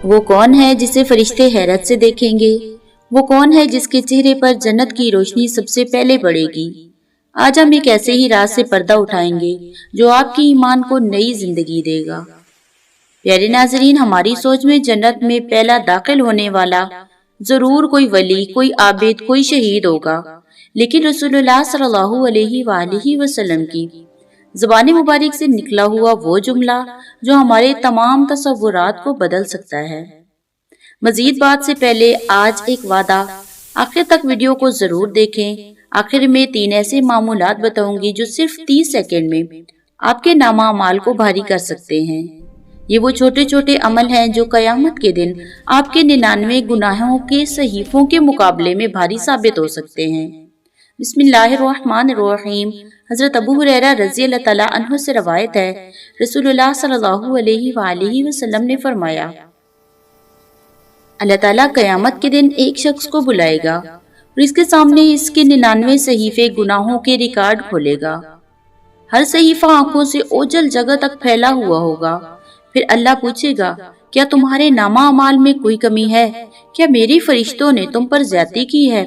وہ کون ہے جسے فرشتے حیرت سے دیکھیں گے؟ وہ کون ہے جس کے چہرے پر جنت کی روشنی سب سے پہلے پڑے گی؟ آج ہم ایک ایسے ہی راز سے پردہ اٹھائیں گے جو آپ کی ایمان کو نئی زندگی دے گا۔ پیارے ناظرین، ہماری سوچ میں جنت میں پہلا داخل ہونے والا ضرور کوئی ولی، کوئی عابد، کوئی شہید ہوگا، لیکن رسول اللہ صلی اللہ علیہ وآلہ وسلم کی زبان مبارک سے نکلا ہوا وہ جملہ جو ہمارے تمام تصورات کو بدل سکتا ہے۔ مزید بات سے پہلے آج ایک وعدہ، آخر تک ویڈیو کو ضرور دیکھیں۔ آخر میں 3 ایسے معمولات بتاؤں گی جو صرف 30 سیکنڈ میں آپ کے نامہ اعمال کو بھاری کر سکتے ہیں۔ یہ وہ چھوٹے چھوٹے عمل ہیں جو قیامت کے دن آپ کے 99 گناہوں کے صحیفوں کے مقابلے میں بھاری ثابت ہو سکتے ہیں۔ بسم اللہ الرحمن الرحیم۔ حضرت ابو ہریرہ رضی اللہ تعالیٰ عنہ سے روایت ہے، رسول اللہ صلی اللہ علیہ وآلہ وسلم نے فرمایا، اللہ تعالیٰ قیامت کے دن ایک شخص کو بلائے گا اور اس کے سامنے اس کے 99 صحیفے گناہوں کے ریکارڈ کھولے گا۔ ہر صحیفہ آنکھوں سے اوجھل جگہ تک پھیلا ہوا ہوگا۔ پھر اللہ پوچھے گا، کیا تمہارے نامہ اعمال میں کوئی کمی ہے؟ کیا میری فرشتوں نے تم پر زیادتی کی ہے؟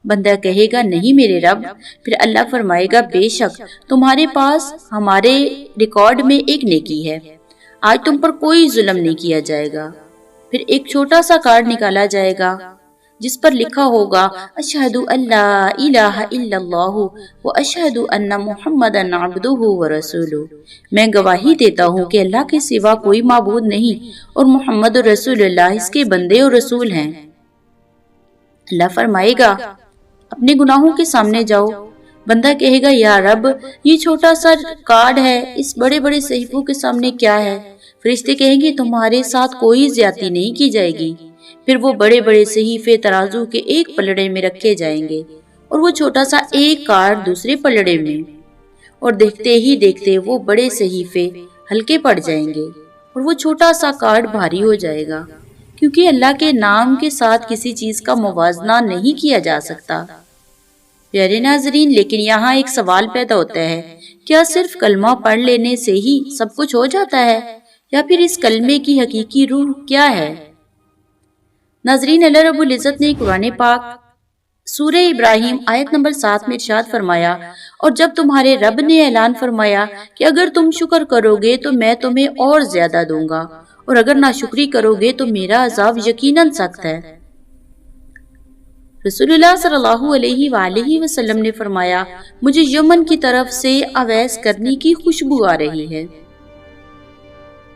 بندہ کہے گا، نہیں میرے رب۔ پھر اللہ فرمائے گا، بے شک تمہارے پاس ہمارے ریکارڈ میں ایک نیکی ہے، آج تم پر کوئی ظلم نہیں کیا جائے گا۔ پھر ایک چھوٹا سا کارڈ نکالا جائے گا جس پر لکھا ہوگا، اشہد ان لا الہ الا اللہ و اشہد ان محمدا عبدہ و رسولہ، میں گواہی دیتا ہوں کہ اللہ کے سوا کوئی معبود نہیں اور محمد رسول اللہ اس کے بندے اور رسول ہیں۔ اللہ فرمائے گا، اپنے گناہوں کے سامنے جاؤ۔ بندہ کہے گا، یا رب یہ چھوٹا سا کارڈ ہے، اس بڑے بڑے صحیفوں کے سامنے کیا ہے؟ فرشتے کہیں گے، تمہارے ساتھ کوئی زیادتی نہیں کی جائے گی۔ پھر وہ بڑے بڑے صحیفے ترازو کے ایک پلڑے میں رکھے جائیں گے اور وہ چھوٹا سا ایک کارڈ دوسرے پلڑے میں، اور دیکھتے ہی دیکھتے وہ بڑے صحیفے ہلکے پڑ جائیں گے اور وہ چھوٹا سا کارڈ بھاری ہو جائے گا، کیونکہ اللہ کے نام کے ساتھ کسی چیز کا موازنہ نہیں کیا جا سکتا۔ پیارے ناظرین، لیکن یہاں ایک سوال پیدا ہوتا ہے، کیا صرف کلمہ پڑھ لینے سے ہی سب کچھ ہو جاتا ہے، یا پھر اس کلمے کی حقیقی روح کیا ہے؟ ناظرین، اللہ رب العزت نے قرآن پاک سورہ ابراہیم آیت نمبر 7 میں ارشاد فرمایا، اور جب تمہارے رب نے اعلان فرمایا کہ اگر تم شکر کرو گے تو میں تمہیں اور زیادہ دوں گا، اور اگر ناشکری کرو گے تو میرا عذاب یقیناً سخت ہے۔ رسول اللہ صلی اللہ علیہ وآلہ وسلم نے فرمایا، مجھے یمن کی طرف سے اویس کرنی کی خوشبو آ رہی ہے۔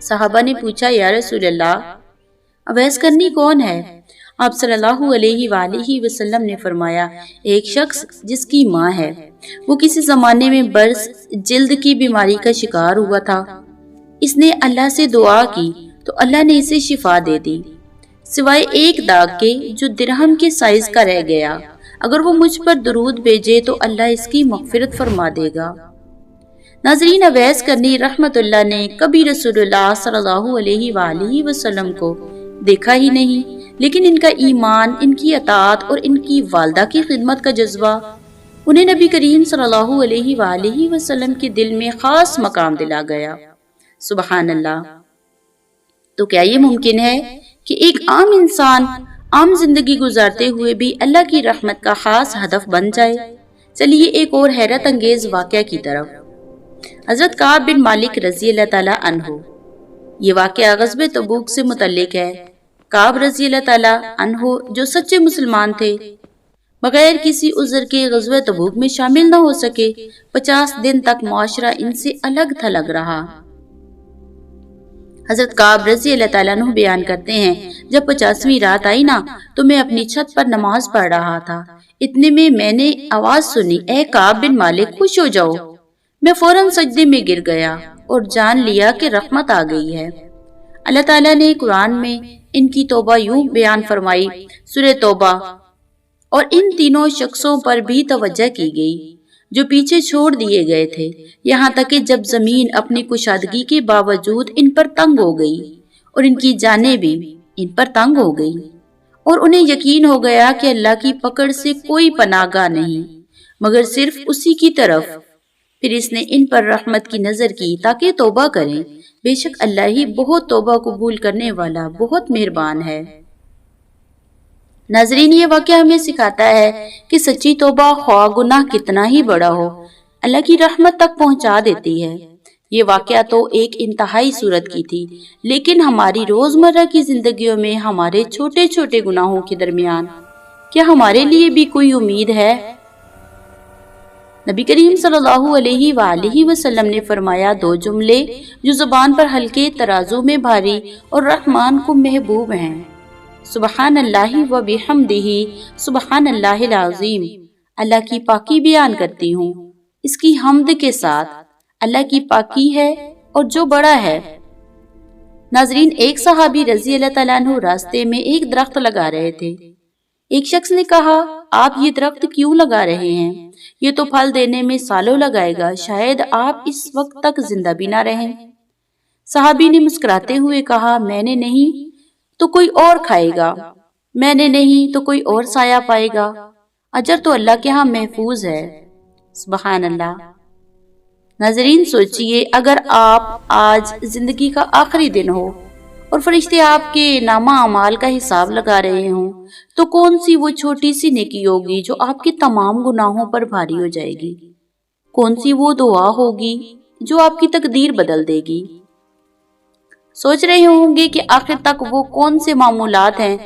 صحابہ نے پوچھا، یا رسول اللہ، اویس کرنی کون ہے؟ آپ صلی اللہ علیہ وآلہ وسلم نے فرمایا، ایک شخص جس کی ماں ہے، وہ کسی زمانے میں برس جلد کی بیماری کا شکار ہوا تھا۔ اس نے اللہ سے دعا کی تو اللہ نے اسے شفا دے دی، سوائے ایک داغ کے جو درہم کے سائز کا رہ گیا۔ اگر وہ مجھ پر درود بھیجے تو اللہ اس کی مغفرت فرما دے گا۔ ناظرین، اویس کرنی رحمت اللہ نے کبھی رسول اللہ صلی اللہ علیہ وآلہ وسلم کو دیکھا ہی نہیں، لیکن ان کا ایمان، ان کی اطاعت اور ان کی والدہ کی خدمت کا جذبہ انہیں نبی کریم صلی اللہ علیہ وآلہ وسلم کے دل میں خاص مقام دلا گیا۔ سبحان اللہ۔ تو کیا یہ ممکن ہے کہ ایک عام انسان عام زندگی گزارتے ہوئے بھی اللہ کی رحمت کا خاص ہدف بن جائے؟ چلیے ایک اور حیرت انگیز واقعہ کی طرف۔ حضرت کعب بن مالک رضی اللہ تعالیٰ عنہ، یہ واقعہ غزوہ تبوک سے متعلق ہے۔ کعب رضی اللہ تعالیٰ عنہ جو سچے مسلمان تھے، بغیر کسی عذر کے غزوہ تبوک میں شامل نہ ہو سکے۔ 50 دن تک معاشرہ ان سے الگ تھلگ رہا۔ حضرت کعب رضی اللہ تعالیٰ عنہ بیان کرتے ہیں، جب 50ویں رات آئی نا تو میں اپنی چھت پر نماز پڑھ رہا تھا، اتنے میں نے آواز سنی، اے کعب بن مالک، خوش ہو جاؤ۔ میں فوراً سجدے میں گر گیا اور جان لیا کہ رحمت آ گئی ہے۔ اللہ تعالیٰ نے قرآن میں ان کی توبہ یوں بیان فرمائی، سورہ توبہ، اور ان تینوں شخصوں پر بھی توجہ کی گئی جو پیچھے چھوڑ دیے گئے تھے، یہاں تک کہ جب زمین اپنی کشادگی کے باوجود ان پر تنگ ہو گئی اور ان کی جانیں بھی ان پر تنگ ہو گئی، اور انہیں یقین ہو گیا کہ اللہ کی پکڑ سے کوئی پناہ گاہ نہیں مگر صرف اسی کی طرف۔ پھر اس نے ان پر رحمت کی نظر کی تاکہ توبہ کریں، بے شک اللہ ہی بہت توبہ قبول کرنے والا بہت مہربان ہے۔ ناظرین، یہ واقعہ ہمیں سکھاتا ہے کہ سچی توبہ خواہ گناہ کتنا ہی بڑا ہو، اللہ کی رحمت تک پہنچا دیتی ہے۔ یہ واقعہ تو ایک انتہائی صورت کی تھی، لیکن ہماری روزمرہ کی زندگیوں میں ہمارے چھوٹے چھوٹے گناہوں کے درمیان کیا ہمارے لیے بھی کوئی امید ہے؟ نبی کریم صلی اللہ علیہ وآلہ وسلم نے فرمایا، دو جملے جو زبان پر ہلکے ترازو میں بھاری اور رحمان کو محبوب ہیں، سبحان اللہ و بحمدہ، سبحان اللہ العظیم۔ اللہ کی پاکی بیان کرتی ہوں اس کی حمد کے ساتھ، اللہ کی پاکی ہے اور جو بڑا ہے۔ ناظرین، ایک صحابی رضی اللہ تعالیٰ عنہ راستے میں ایک درخت لگا رہے تھے۔ ایک شخص نے کہا، آپ یہ درخت کیوں لگا رہے ہیں؟ یہ تو پھل دینے میں سالوں لگائے گا، شاید آپ اس وقت تک زندہ بھی نہ رہیں۔ صحابی نے مسکراتے ہوئے کہا، میں نے نہیں تو کوئی اور کھائے گا، میں نے نہیں تو کوئی اور سایہ پائے گا، اجر تو اللہ کے ہاں محفوظ ہے۔ سبحان اللہ۔ ناظرین، سوچئے اگر آپ آج زندگی کا آخری دن ہو اور فرشتے آپ کے نامہ اعمال کا حساب لگا رہے ہوں، تو کون سی وہ چھوٹی سی نیکی ہوگی جو آپ کے تمام گناہوں پر بھاری ہو جائے گی؟ کون سی وہ دعا ہوگی جو آپ کی تقدیر بدل دے گی؟ سوچ رہے ہوں گے کہ آخر تک وہ کون سے معمولات ہیں؟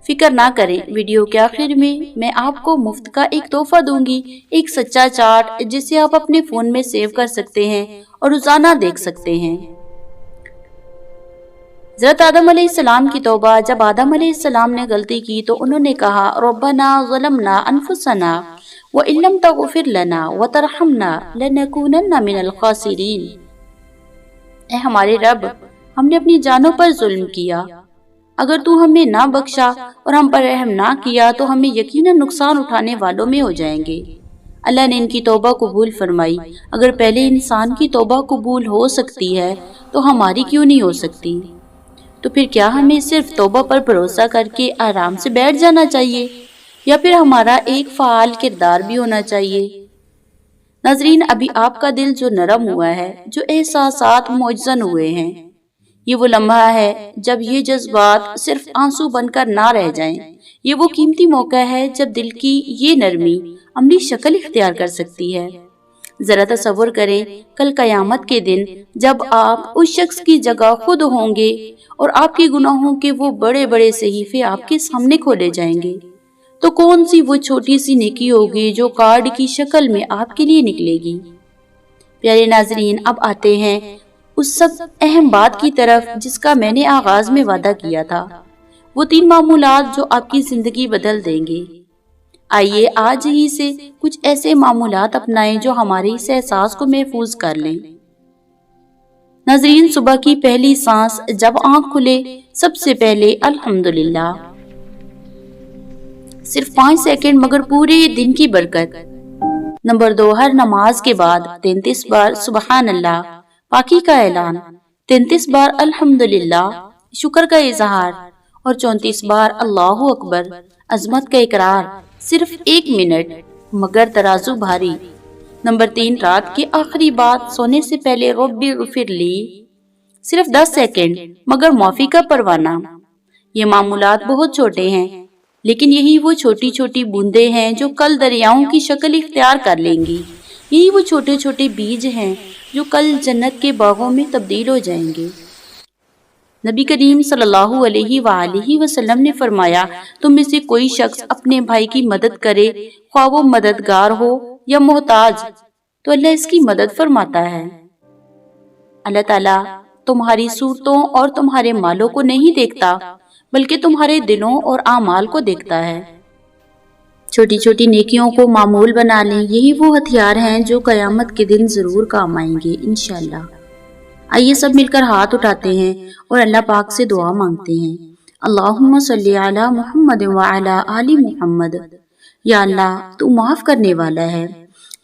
فکر نہ کریں، ویڈیو کے آخر میں آپ کو مفت کا ایک تحفہ دوں گی، ایک سچا چارٹ جسے آپ اپنے فون میں سیو کر سکتے ہیں اور روزانہ دیکھ سکتے ہیں۔ حضرت آدم علیہ السلام کی توبہ۔ جب آدم علیہ السلام نے غلطی کی تو انہوں نے کہا، ربنا ظلمنا انفسنا وان لم تغفر لنا وترحمنا لنکونن من الخاسرین۔ اے ہمارے رب، ہم نے اپنی جانوں پر ظلم کیا، اگر تو ہمیں نہ بخشا اور ہم پر رحم نہ کیا تو ہمیں یقیناً نقصان اٹھانے والوں میں ہو جائیں گے۔ اللہ نے ان کی توبہ قبول فرمائی۔ اگر پہلے انسان کی توبہ قبول ہو سکتی ہے تو ہماری کیوں نہیں ہو سکتی؟ تو پھر کیا ہمیں صرف توبہ پر بھروسہ کر کے آرام سے بیٹھ جانا چاہیے، یا پھر ہمارا ایک فعال کردار بھی ہونا چاہیے؟ ناظرین، ابھی آپ کا دل جو نرم ہوا ہے، جو احساسات موجزن ہوئے ہیں، یہ وہ لمحہ ہے جب یہ جذبات صرف آنسو بن کر نہ رہ جائیں۔ یہ وہ قیمتی موقع ہے جب دل کی یہ نرمی عملی شکل اختیار کر سکتی ہے۔ ذرا تصور کریں، کل قیامت کے دن جب آپ اس شخص کی جگہ خود ہوں گے اور آپ کے گناہوں کے وہ بڑے بڑے صحیفے آپ کے سامنے کھولے جائیں گے، تو کون سی وہ چھوٹی سی نیکی ہوگی جو کارڈ کی شکل میں آپ کے لیے نکلے گی؟ پیارے ناظرین، اب آتے ہیں اس سب اہم بات کی طرف جس کا میں نے آغاز میں وعدہ کیا تھا، وہ 3 معمولات جو آپ کی زندگی بدل دیں گے۔ آئیے آج ہی سے کچھ ایسے معمولات اپنائیں جو ہمارے اس احساس کو محفوظ کر لیں۔ ناظرین، صبح کی پہلی سانس جب آنکھ کھلے، سب سے پہلے الحمدللہ، صرف 5 سیکنڈ مگر پورے دن کی برکت۔ نمبر 2، ہر نماز کے بعد 33 بار سبحان اللہ، پاکی کا اعلان، 33 بار الحمدللہ، شکر کا اظہار، اور 34 بار اللہ اکبر، عظمت کا اقرار۔ صرف 1 منٹ مگر ترازو بھاری۔ نمبر 3، رات کی آخری بات سونے سے پہلے رب اغفر لی، صرف 10 سیکنڈ مگر معافی کا پروانہ۔ یہ معمولات بہت چھوٹے ہیں، لیکن یہی وہ چھوٹی چھوٹی بوندیں ہیں جو کل دریاؤں کی شکل اختیار کر لیں گی۔ یہی وہ چھوٹے چھوٹے بیج ہیں جو کل جنت کے باغوں میں تبدیل ہو جائیں گے۔ نبی کریم صلی اللہ علیہ وآلہ وسلم نے فرمایا، تم میں سے کوئی شخص اپنے بھائی کی مدد کرے، خواہ وہ مددگار ہو یا محتاج، تو اللہ اس کی مدد فرماتا ہے۔ اللہ تعالیٰ تمہاری صورتوں اور تمہارے مالوں کو نہیں دیکھتا، بلکہ تمہارے دلوں اور اعمال کو دیکھتا ہے۔ چھوٹی چھوٹی نیکیوں کو معمول بنا لیں، یہی وہ ہتھیار ہیں جو قیامت کے دن ضرور کام آئیں گے انشاءاللہ۔ آئیے سب مل کر ہاتھ اٹھاتے ہیں اور اللہ پاک سے دعا مانگتے ہیں۔ اللہم صلی علی محمد وعلی آل محمد۔ یا اللہ، تو معاف کرنے والا ہے،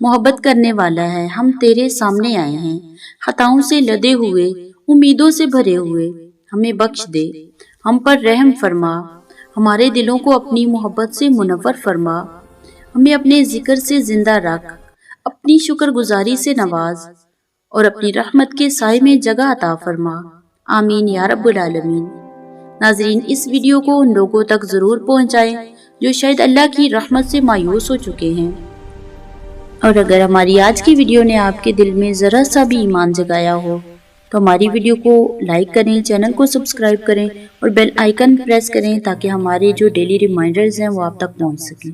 محبت کرنے والا ہے۔ ہم تیرے سامنے آئے ہیں، خطاؤں سے لدے ہوئے، امیدوں سے بھرے ہوئے۔ ہمیں بخش دے، ہم پر رحم فرما، ہمارے دلوں کو اپنی محبت سے منور فرما، ہمیں اپنے ذکر سے زندہ رکھ، اپنی اپنی شکر گزاری سے نواز اور اپنی رحمت کے سائے میں جگہ عطا فرما، آمین یا رب العالمین۔ ناظرین، اس ویڈیو کو ان لوگوں تک ضرور پہنچائیں جو شاید اللہ کی رحمت سے مایوس ہو چکے ہیں، اور اگر ہماری آج کی ویڈیو نے آپ کے دل میں ذرا سا بھی ایمان جگایا ہو تو ہماری ویڈیو کو لائک کریں، چینل کو سبسکرائب کریں اور بیل آئیکن پریس کریں تاکہ ہمارے جو ڈیلی ریمائنڈرز ہیں وہ آپ تک پہنچ سکیں۔